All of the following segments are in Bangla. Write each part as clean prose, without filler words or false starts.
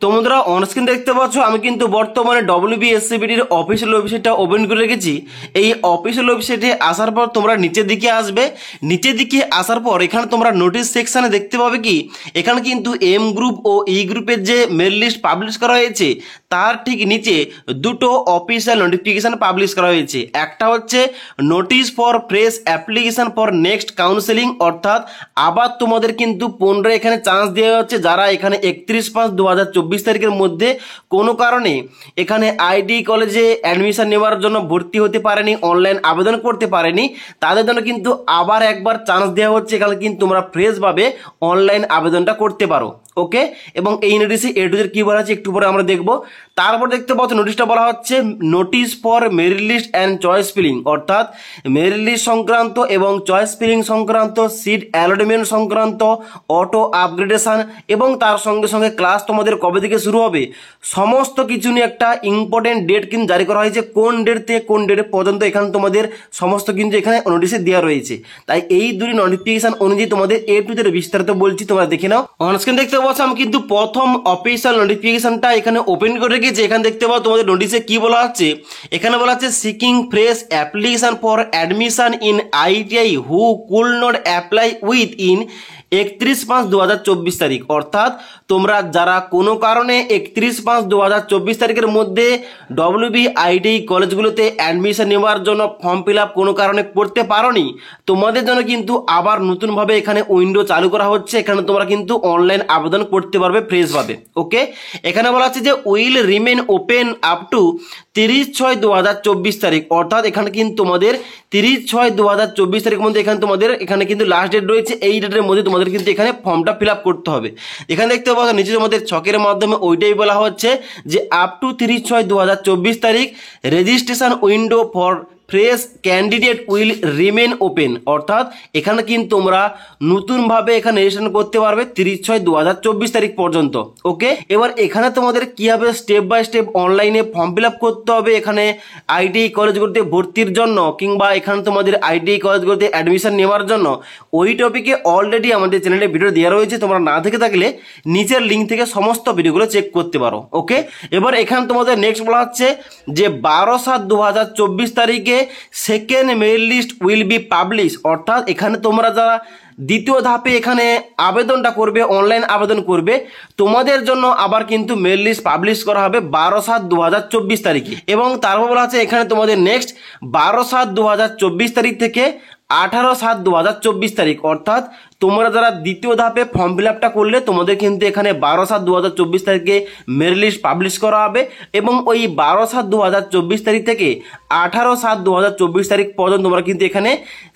তো বন্ধুরা অনস্ক্রিন দেখতে পাচ্ছ আমি কিন্তু বর্তমানে WBSCBDর অফিসিয়াল ওয়েবসাইটটা ওপেন করে রেখেছি। এই অফিসিয়াল ওয়েবসাইটে আসার পর তোমরা নিচের দিকে আসবে, নিচের দিকে আসার পর এখানে তোমরা নোটিশ সেকশনে দেখতে পাবে কি এখানে কিন্তু এম গ্রুপ ও ই গ্রুপের যে মেল লিস্ট পাবলিশ করা হয়েছে তার ঠিক নিচে দুটো অফিসিয়াল নোটিফিকেশন পাবলিশ করা হয়েছে। একটা হচ্ছে notice for fresh application for next counselling, অর্থাৎ আবার তোমাদের কিন্তু 15 এখানে চান্স দেওয়া হচ্ছে যারা এখানে 31/5/2024 তারিখের মধ্যে কোনো কারণে এখানে আইডি কলেজে অ্যাডমিশন নেওয়ার জন্য ভর্তি হতে পারেনি, অনলাইন আবেদন করতে পারেনি, তাদের জন্য কিন্তু আবার একবার চান্স দেওয়া হচ্ছে। এখানে কিন্তু তোমরা ফ্রেশভাবে অনলাইন আবেদনটা করতে পারো। ওকে, এবং এই নোটিশে এ টু জেড কি বলা হচ্ছে একটু পরে আমরা দেখবো। তারপর দেখতে পাচ্ছ নোটিশটা বলা হচ্ছে notice for merit list and choice filling, অর্থাৎ মেরিট লিস্ট সংক্রান্ত এবং চয়েস ফিলিং সংক্রান্ত, সিট অ্যালটমেন্ট সংক্রান্ত, অটো আপগ্রেডেশন এবং তার সঙ্গে সঙ্গে ক্লাস তোমাদের কবে থেকে শুরু হবে সমস্ত কিছু নিয়ে একটা ইম্পর্টেন্ট ডেট কিন্তু জারি করা হয়েছে। কোন ডেট থেকে কোন ডেট পর্যন্ত এখানে তোমাদের সমস্ত কিন্তু এখানে নোটিশে দেওয়া রয়েছে। তাই এই দুটি নোটিফিকেশন অনুযায়ী তোমাদের এ টু জেড বিস্তারিত বলছি, তোমরা দেখে নাও। অনস্ক্রিন দেখতে পাচ্ছ আমি কিন্তু প্রথম অফিসিয়াল নোটিফিকেশনটা এখানে ওপেন করে রেখেছি। এখানে দেখতে পাও তোমাদের নোটিশে কি বলা হচ্ছে, এখানে বলা হচ্ছে seeking fresh application for admission in ITI who cool not apply with in 31/5/2024 তারিখ, অর্থাৎ তোমরা যারা কোনো কারণে 31/5/2024 তারিখের মধ্যে WBITI কলেজগুলোতে অ্যাডমিশন নেওয়ার জন্য ফর্ম ফিল আপ কোনো কারণে করতে পারোনি, তোমাদের জন্য কিন্তু আবার নতুনভাবে এখানে উইন্ডো চালু করা হচ্ছে। এখানে তোমরা কিন্তু অনলাইন আবেদন করতে পারবে ফ্রেশভাবে। ওকে, এখানে বলা হচ্ছে যে will remain open up to 30/6/2024 তারিখ, অর্থাৎ এখানে কিন্তু তোমাদের 30/6/2024 তারিখের মধ্যে এখানে তোমাদের এখানে কিন্তু লাস্ট ডেট রয়েছে। এই ডেটের মধ্যে তোমাদের কিন্তু এখানে ফর্মটা ফিল আপ করতে হবে। এখানে দেখতে পাচ্ছ নিচে তোমাদের ছকের মাধ্যমে ওইটাই বলা হচ্ছে যে আপ টু 30/6/2024 তারিখ registration window for fresh candidate will remain open, অর্থাৎ এখানে কিন্তু তোমরা নতুনভাবে এখানে রেজিস্ট্রেশন করতে পারবে 30/6/2024 তারিখ পর্যন্ত। ওকে, এবার এখানে তোমাদের কীভাবে স্টেপ বাই স্টেপ অনলাইনে ফর্ম ফিল আপ করতে হবে এখানে ITI কলেজগুলোতে ভর্তির জন্য কিংবা এখানে তোমাদের ITI কলেজগুলোতে অ্যাডমিশন নেওয়ার জন্য ওই টপিকে অলরেডি আমাদের চ্যানেলে ভিডিও দেওয়া রয়েছে, তোমরা না দেখে থাকলে নিচের লিঙ্ক থেকে সমস্ত ভিডিওগুলো চেক করতে পারো। ওকে, এবার এখানে তোমাদের নেক্সট বলা হচ্ছে যে 12/7/2024 তারিখে second merit list will be publish, অর্থাৎ এখানে তোমরা যারা দ্বিতীয় ধাপে এখানে আবেদনটা করবে, অনলাইন আবেদন করবে, তোমাদের জন্য আবার কিন্তু মেরিট লিস্ট পাবলিশ করা হবে 12/7/2024 তারিখে। এবং তারপর বলা আছে এখানে তোমাদের নেক্সট 12/7/2024 তারিখ থেকে 18/7/2024 তারিখ, অর্থাৎ তোমরা যারা দ্বিতীয় ধাপে ফর্ম ফিল আপটা করলে তোমাদের কিন্তু এখানে 12/7/2024 তারিখে মেরিট লিস্ট পাবলিশ করা হবে এবং ওই 12/7/2024 তারিখ থেকে 18/7/2024 তারিখ পর্যন্ত তোমরা কিন্তু এখানে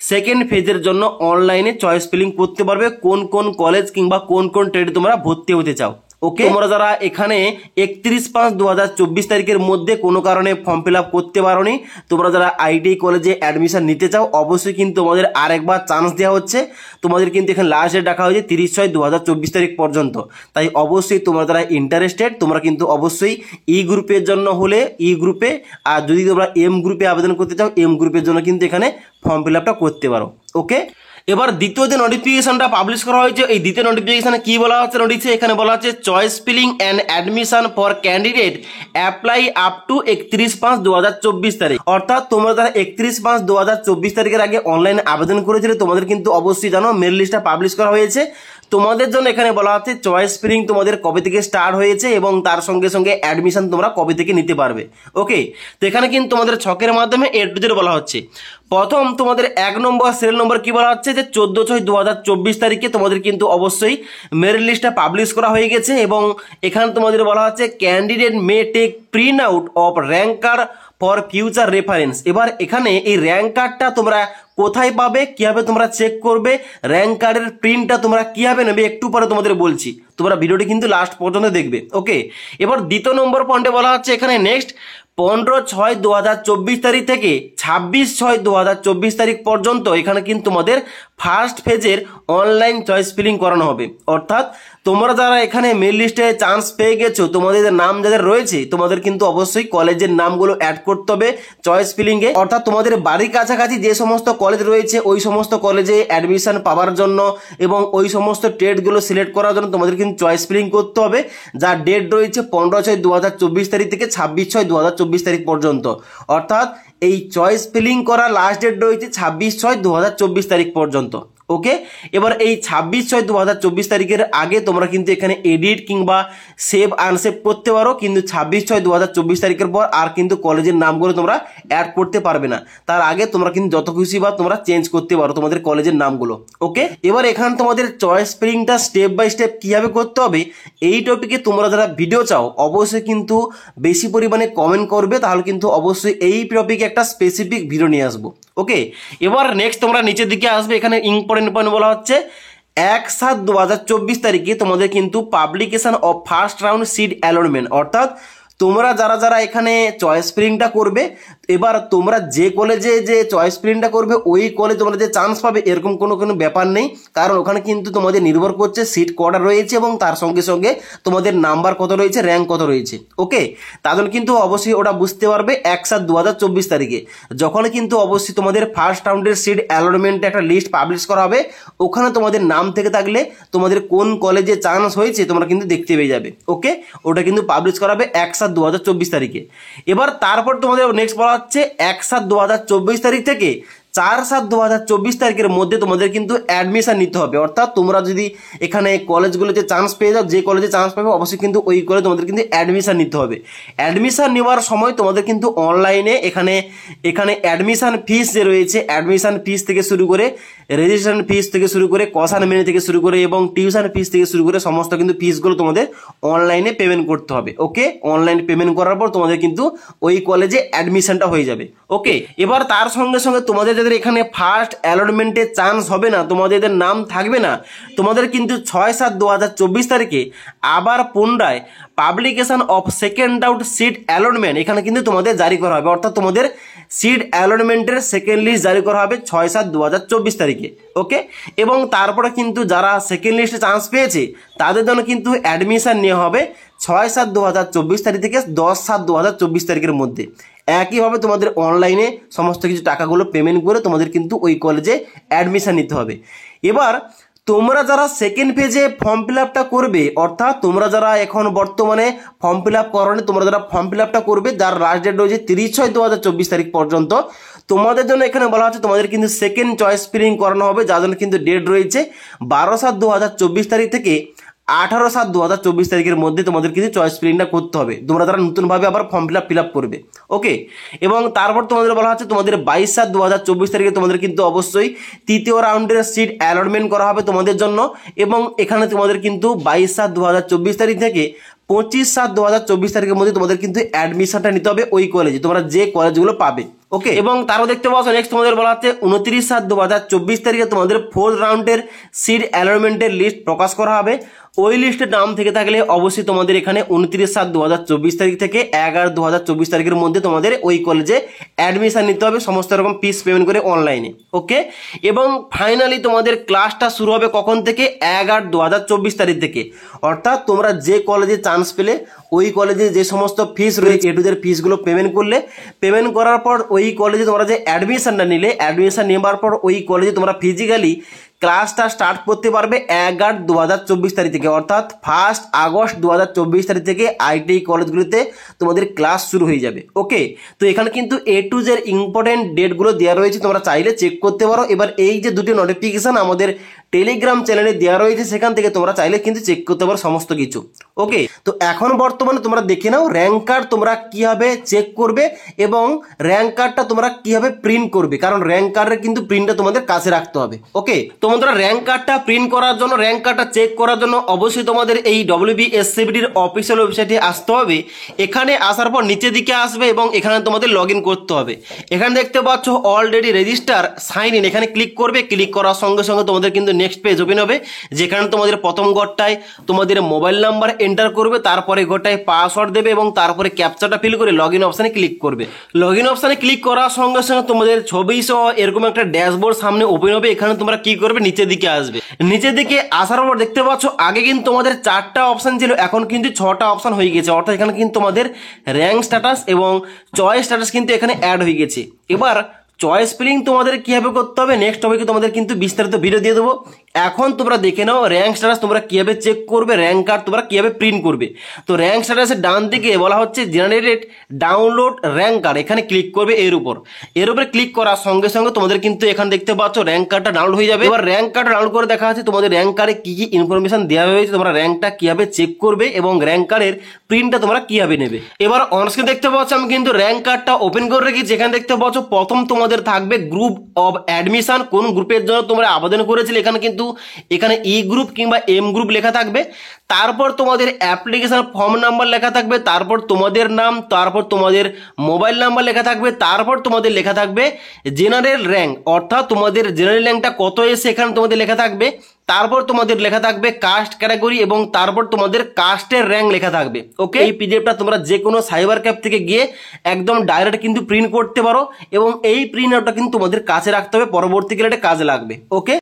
সেকেন্ড ফেজের জন্য অনলাইনে চয়েস ফিলিং করতে পারবে কোন কোন কলেজ কিংবা কোন কোন ট্রেডে তোমরা ভর্তি হতে চাও। ওকে, তোমরা যারা এখানে 31/5/2024 তারিখের মধ্যে কোনো কারণে ফর্ম ফিল আপ করতে পারোনি, তোমরা যারা ITI কলেজে অ্যাডমিশন নিতে চাও অবশ্যই কিন্তু তোমাদের আরেকবার চান্স দেওয়া হচ্ছে। তোমাদের কিন্তু এখানে লাস্ট ডেট রাখা হয়েছে 30/6/2024 তারিখ পর্যন্ত। তাই অবশ্যই তোমরা যারা ইন্টারেস্টেড তোমরা কিন্তু অবশ্যই ই গ্রুপের জন্য হলে ই গ্রুপে, আর যদি তোমরা এম গ্রুপে আবেদন করতে চাও এম গ্রুপের জন্য কিন্তু এখানে ফর্ম ফিল আপটা করতে পারো। ওকে, এবার দ্বিতীয় যে নোটিফিকেশনটা পাবলিশ করা হয়েছে এই দ্বিতীয় নোটিফিকেশনে কি বলা হচ্ছে নোটিশে, এখানে বলা হচ্ছে choice filling and admission for candidate apply up to 31/5/2024 তারিখ, অর্থাৎ তোমরা যারা 31/5/2024 তারিখের আগে অনলাইন আবেদন করেছিলে তোমাদের কিন্তু অবশ্যই জানো মেরিট লিস্টটা পাবলিশ করা হয়েছে। তোমাদের জন্য এখানে বলা হচ্ছে চয়েস ফিলিং তোমাদের কবে থেকে স্টার্ট হয়েছে এবং তার সঙ্গে সঙ্গে অ্যাডমিশন তোমরা কবে থেকে নিতে পারবে। ওকে, তো এখানে কিন্তু তোমাদের ছকের মাধ্যমে এ টু জেড বলা হচ্ছে। প্রথম তোমাদের 1 নম্বর সিরিয়াল নম্বর কি বলা হচ্ছে যে 14/6/2024 তারিখে তোমাদের কিন্তু অবশ্যই মেরিট লিস্টটা পাবলিশ করা হয়ে গেছে এবং এখানে তোমাদের বলা হচ্ছে candidate may take print out of rank card for future reference. এবার এখানে এই র্যাঙ্ক কার্ডটা তোমরা কোথায় পাবে, কিভাবে তোমরা চেক করবে, র্যাঙ্ক কার্ডের প্রিন্টটা তোমরা কিভাবে নেবে একটু পরে তোমাদের বলছি, তোমরা ভিডিওটি কিন্তু লাস্ট পর্যন্ত দেখবে। ওকে, এবার দ্বিতীয় নম্বর পয়েন্টে বলা হচ্ছে এখানে নেক্সট 15/6/2024 তারিখ থেকে 26/6/2024 তারিখ পর্যন্ত এখানে কিন্তু তোমাদের ফার্স্ট ফেজের অনলাইন চয়েস ফিলিং করানো হবে। অর্থাৎ তোমরা যারা এখানে মেল লিস্টে চান্স পেয়ে গেছো, তোমাদের নাম যাদের রয়েছে, তোমাদের কিন্তু অবশ্যই কলেজের নামগুলো অ্যাড করতে হবে চয়েস ফিলিংয়ে। অর্থাৎ তোমাদের বাড়ির কাছাকাছি যে সমস্ত কলেজ রয়েছে ওই সমস্ত কলেজে অ্যাডমিশন পাওয়ার জন্য এবং ওই সমস্ত ট্রেডগুলো সিলেক্ট করার জন্য তোমাদের কিন্তু চয়েস ফিলিং করতে হবে, যার ডেট রয়েছে 15/6/2024 তারিখ থেকে 26/6/2024 তারিখ পর্যন্ত। অর্থাৎ এই চয়েস ফিলিং করা লাস্ট ডেট রয়েছে 26/6/2024 তারিখ পর্যন্ত। ওকে, এবার এই 26/6/2024 তারিখের আগে তোমরা কিন্তু এখানে এডিট কিংবা সেভ আনসেভ করতে পারো, কিন্তু 26/6/2024 তারিখের পর আর কিন্তু কলেজের নামগুলো তোমরা অ্যাড করতে পারবে না। তার আগে তোমরা কিন্তু যত খুশি বা তোমরা চেঞ্জ করতে পারো তোমাদের কলেজের নামগুলো। ওকে, এবার এখানে তোমাদের চয়েস ফিলিংটা স্টেপ বাই স্টেপ কীভাবে করতে হবে এই টপিকে তোমরা যারা ভিডিও চাও অবশ্যই কিন্তু বেশি পরিমাণে কমেন্ট করবে, তাহলে কিন্তু অবশ্যই এই টপিকে একটা স্পেসিফিক ভিডিও নিয়ে আসবো। ওকে, এবার নেক্সট তোমরা নিচের দিকে আসবে, এখানে ইম্পর্টেন্ট পয়েন্ট বলা হচ্ছে 1/7/2024 তারিখে তোমাদের কিন্তু publication of first round seat allotment. অর্থাৎ তোমরা যারা যারা এখানে চয়েস ফিলিংটা করবে, এবার তোমরা যে কলেজে যে চয়েস ফিলিংটা করবে ওই কলেজ তোমরা যে চান্স পাবে এরকম কোনো ব্যাপার নেই, কারণ ওখানে কিন্তু তোমাদের নির্ভর করছে সিট কটা রয়েছে এবং তার সঙ্গে সঙ্গে তোমাদের নাম্বার কত রয়েছে, র্যাঙ্ক কত রয়েছে। ওকে, তাহলে কিন্তু অবশ্যই ওটা বুঝতে পারবে 1/7/2024 তারিখে, যখন কিন্তু অবশ্যই তোমাদের ফার্স্ট রাউন্ডের সিট অ্যালটমেন্টে একটা লিস্ট পাবলিশ করা হবে, ওখানে তোমাদের নাম থেকে থাকলে তোমাদের কোন কলেজে চান্স হয়েছে তোমরা কিন্তু দেখতে পেয়ে যাবে। ওকে, ওটা কিন্তু পাবলিশ করা হবে 1/7/2024 তারিখে। এবার তারপর তোমাদের নেক্সট বলা হচ্ছে 1/7/2024 তারিখ থেকে 4/7/2024 তারিখের মধ্যে তোমাদের কিন্তু অ্যাডমিশন নিতে হবে। অর্থাৎ তোমরা যদি এখানে কলেজগুলোতে চান্স পেয়ে যাও, যে কলেজে চান্স পাবে অবশ্যই কিন্তু ওই কলেজে তোমাদের কিন্তু অ্যাডমিশন নিতে হবে। অ্যাডমিশন নেওয়ার সময় তোমাদের কিন্তু অনলাইনে এখানে অ্যাডমিশন ফিস যে রয়েছে, অ্যাডমিশন ফিস থেকে শুরু করে রেজিস্ট্রেশন ফিস থেকে শুরু করে কসান মেনে থেকে শুরু করে এবং টিউশন ফিস থেকে শুরু করে সমস্ত কিন্তু ফিসগুলো তোমাদের অনলাইনে পেমেন্ট করতে হবে। ওকে, অনলাইন পেমেন্ট করার পর তোমাদের কিন্তু ওই কলেজে অ্যাডমিশনটা হয়ে যাবে। ওকে, এবার তার সঙ্গে সঙ্গে তোমাদের যাদের এখানে ফার্স্ট অ্যালটমেন্টে চান্স হবে না, তোমাদের নাম থাকবে না, তোমাদের কিন্তু 6/7/2024 তারিখে আবার পুনরায় publication of second out seat allotment এখানে কিন্তু তোমাদের জারি করা হবে। অর্থাৎ তোমাদের সিট অ্যালটমেন্টের সেকেন্ড লিস্ট জারি করা হবে 6/7/2024 তারিখে। ওকে, এবং তারপরে কিন্তু যারা সেকেন্ড লিস্টে চান্স পেয়েছে তাদের জন্য কিন্তু অ্যাডমিশন নেওয়া হবে 6/7/2024 তারিখ থেকে 10/7/2024 তারিখের মধ্যে। একইভাবে তোমাদের অনলাইনে সমস্ত কিছু টাকাগুলো পেমেন্ট করে তোমাদের কিন্তু ওই কলেজে অ্যাডমিশন নিতে হবে। এবার তোমরা যারা সেকেন্ড পেজে ফর্ম ফিল আপটা করবে, অর্থাৎ তোমরা যারা এখন বর্তমানে ফর্ম ফিল আপ করোনি, তোমরা যারা ফর্ম ফিল আপটা করবে যার লাস্ট ডেট রয়েছে 30/6/2024 তারিখ পর্যন্ত, তোমাদের জন্য এখানে বলা হচ্ছে তোমাদের কিন্তু সেকেন্ড চয়েস ফিলিং করানো হবে, যার জন্য কিন্তু ডেট রয়েছে 12/7/2024 তারিখ থেকে 18/7/2024 তারিখের মধ্যে তোমাদের কিন্তু চয়েস ফিলিংটা করতে হবে, তোমরা যারা নতুনভাবে আবার ফর্ম ফিল আপ করবে। ওকে, এবং তারপর তোমাদের বলা হচ্ছে তোমাদের 22/7/2024 তারিখে তোমাদের কিন্তু অবশ্যই তৃতীয় রাউন্ডের সিট অ্যালটমেন্ট করা হবে তোমাদের জন্য, এবং এখানে তোমাদের কিন্তু 22/7/2024 তারিখ থেকে 25/7/2024 তারিখের মধ্যে তোমাদের কিন্তু অ্যাডমিশনটা নিতে হবে ওই কলেজে, তোমরা যে কলেজগুলো পাবে। ওকে, এবং তারও দেখতে পাচ্ছ নেক্সট তোমাদের বলা হচ্ছে 29/7/2024 তারিখে তোমাদের ফোর্থ রাউন্ডের সিট অ্যালটমেন্টের লিস্ট প্রকাশ করা হবে। ওই লিস্টের নাম থেকে থাকলে অবশ্যই তোমাদের এখানে 29/7/2024 তারিখ থেকে 11/2024 তারিখের মধ্যে তোমাদের ওই কলেজে অ্যাডমিশন নিতে হবে সমস্ত রকম ফিস পেমেন্ট করে অনলাইনে। ওকে, এবং ফাইনালি তোমাদের ক্লাসটা শুরু হবে কখন থেকে, 11/2024 তারিখ থেকে। অর্থাৎ তোমরা যে কলেজে চান্স পেলে ওই কলেজে যে সমস্ত ফিস রয়েছে এটুদের ফিসগুলো পেমেন্ট করলে, পেমেন্ট করার পর ওই কলেজে তোমরা যে অ্যাডমিশনটা নিলে, অ্যাডমিশন নেবার পর ওই কলেজে তোমরা ফিজিক্যালি ক্লাসটা স্টার্ট করতে পারবে 11/2024 তারিখ থেকে। অর্থাৎ 1 আগস্ট 2024 তারিখ থেকে আইটি কলেজগুলিতে তোমাদের ক্লাস শুরু হয়ে যাবে। ওকে, তো এখানে কিন্তু A to Z ইম্পর্টেন্ট ডেটগুলো দেওয়া রয়েছে, তোমরা চাইলে চেক করতে পারো। এবার এই যে দুটি নোটিফিকেশন আমাদের টেলিগ্রাম চ্যানেলে দেওয়া রয়েছে সেখান থেকে তোমরা চাইলে কিন্তু চেক করতে পারো সমস্ত কিছু। ওকে, তো এখন বর্তমানে তোমরা দেখে নাও র্যাঙ্ক কার্ড তোমরা কিভাবে চেক করবে এবং র্যাঙ্ক কার্ডটা তোমরা কিভাবে প্রিন্ট করবে, কারণ র্যাঙ্ক কার্ডের কিন্তু প্রিন্টটা তোমাদের কাছে রাখতে হবে। ওকে, তো বন্ধুরা র্যাঙ্ক কার্ডটা প্রিন্ট করার জন্য, র্যাঙ্ক কার্ডটা চেক করার জন্য অবশ্যই তোমাদের এই WBSCBDর অফিসিয়াল ওয়েবসাইটে আসতে হবে। এখানে আসার পর নিচের দিকে আসবে এবং এখানে তোমাদের লগ ইন করতে হবে। এখানে দেখতে পাচ্ছ অলরেডি রেজিস্টার সাইন ইন, এখানে ক্লিক করবে। ক্লিক করার সঙ্গে সঙ্গে তোমাদের কিন্তু নেক্সট পেজ ওপেন হবে, যেখানে তোমাদের প্রথম ঘরটায় তোমাদের মোবাইল নাম্বার এন্টার করবে, তারপরে ঘরটায় পাসওয়ার্ড দেবে এবং তারপরে ক্যাপচাটা ফিল করে লগ ইন অপশানে ক্লিক করবে। লগ ইন অপশানে ক্লিক করার সঙ্গে সঙ্গে তোমাদের ছবি সহ এরকম একটা ড্যাশবোর্ড সামনে ওপেন হবে। এখানে তোমরা কি করবে, নিচের দিকে আসবে। নিচের দিকে আসার পর দেখতে পাচ্ছ আগে কিন্তু তোমাদের 4টা অপশন ছিল, এখন কিন্তু 6টা অপশন হয়ে গেছে। অর্থাৎ এখানে কিন্তু তোমাদের র্যাঙ্ক স্ট্যাটাস এবং চয়েস স্ট্যাটাস কিন্তু এখানে অ্যাড হয়ে গেছে। এবার চয়েস ফিলিং তোমাদের কিভাবে করতে হবে নেক্সট টপিকে তোমাদের কিন্তু বিস্তারিত ভিডিও দিয়ে দেবো। এখন তোমরা দেখে নাও র্যাঙ্ক স্ট্যাটাস তোমরা কিভাবে চেক করবে, র্যাঙ্ক কার্ড তোমরা কিভাবে প্রিন্ট করবে। তো র্যাঙ্ক স্ট্যাটাসের ডান দিকে বলা হচ্ছে জেনারেটেড ডাউনলোড র্যাঙ্ক কার্ড, এখানে ক্লিক করবে। এর উপরে ক্লিক করার সঙ্গে সঙ্গে তোমাদের কিন্তু এখানে দেখতে পাচ্ছ র্যাঙ্ক কার্ডটা ডাউনলোড হয়ে যাবে। এবার র্যাঙ্ক কার্ড ডাউনলোড করে দেখা যাচ্ছে তোমাদের র্যাঙ্ক কার্ডে কি কি ইনফরমেশন দেওয়া হয়েছে, তোমরা র্যাঙ্কটা কিভাবে চেক করবে এবং র্যাঙ্ক কার্ডের প্রিন্টটা তোমরা কিভাবে নেবে। এবার অনস্ক্রিন দেখতে পাচ্ছ আমি কিন্তু র্যাঙ্ক কার্ডটা ওপেন করে রেখেছি। যেখানে দেখতে পাচ্ছ প্রথম তোমাদের থাকবে গ্রুপ অফ অ্যাডমিশন, কোন গ্রুপের জন্য তোমরা আবেদন করেছিলে। এখানে ই গ্রুপ কিংবা এম গ্রুপ লেখা থাকবে। তারপর তোমাদের অ্যাপ্লিকেশন ফর্ম নাম্বার লেখা থাকবে, তারপর তোমাদের নাম, তারপর তোমাদের মোবাইল নাম্বার লেখা থাকবে, তারপর তোমাদের লেখা থাকবে জেনারেল র্যাঙ্ক, অর্থাৎ তোমাদের জেনারেল র্যাঙ্কটা কত এসে এখানে তোমাদের লেখা থাকবে। তারপর তোমাদের লেখা থাকবে কাস্ট ক্যাটাগরি এবং তারপর তোমাদের কাস্টের র্যাঙ্ক লেখা থাকবে। ওকে, এই পিডিএফটা তোমরা যে কোনো সাইবার ক্যাফ থেকে গিয়ে একদম ডাইরেক্ট কিন্তু প্রিন্ট করতে পারো এবং এই প্রিন্ট আউটটা কিন্তু তোমাদের কাছে রাখতে হবে, পরবর্তীকালে এটা কাজে লাগবে। ওকে।